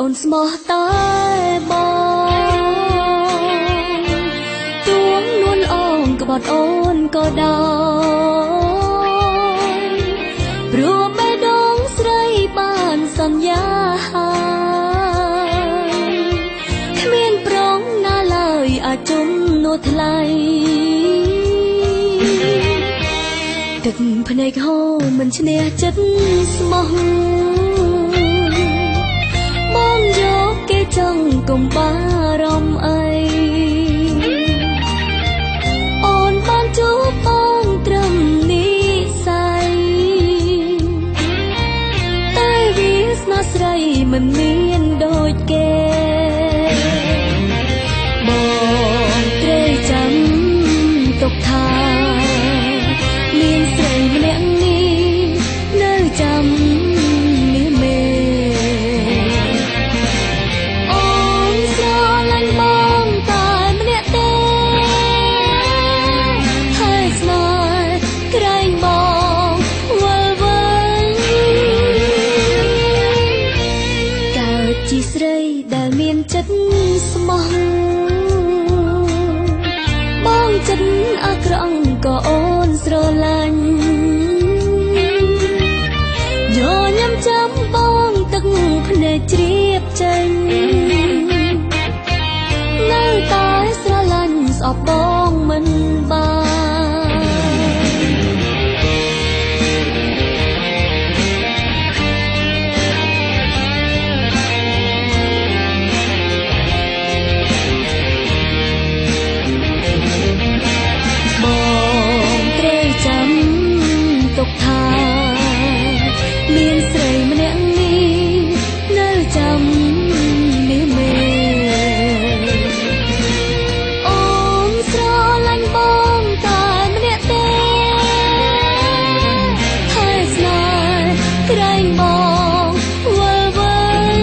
អូនស្មោះតែបងទួងនួនអងក្បត់អូនក៏ដោយព្រោះបេះដូងស្រីបានសន្យាគ្មានប្រងណាឡើយអាចជុំនោះថ្លៃទឹកភ្នែកហូរមិនឈ្នះចិត្តស្មោះបងយកគេចង់កុំបារម្ភអីអូនបានជួបបងត្រឹមនិស័យតែវាស្នាស្រីមិនមានដូចគេបងត្រូវចាំទុកថាមានស្រីម្នាក់នេះនៅចាំនេះមេអូនស្រឡាញ់បងតែម្នាក់ទេហើយស្នេហ៍ក្រែងបងវិលវិញកើតជាស្រីដែលមានចិត្តស្មោះបងចិត្តអាក្រក់ក៏អូនស្រឡាញ់ញញឹមចាំបងទឹកភ្នែកជ្រាបចេញនៅតែស្រឡាញ់ស្អប់បងមិនបានបងត្រូវចាំទុកថាមានស្រីម្នាក់នេះនៅចាំនេះមេអូនស្រឡាញ់បងតែម្នាក់ទេហើយស្នេហ៍ក្រែងបងវិលវិញ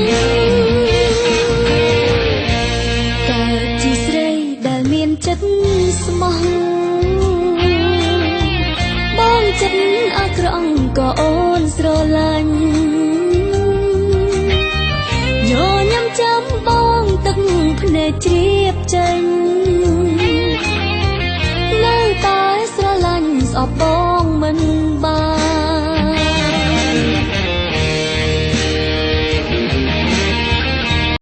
កើតជាស្រីដែលមានចិត្តស្មោះបងចិត្តអាក្រក់ក៏អូនស្រឡាញ់ញញឹមចាំបងទឹកភ្នែកជ្រាបចេញនៅតែស្រឡាញ់ស្អប់បង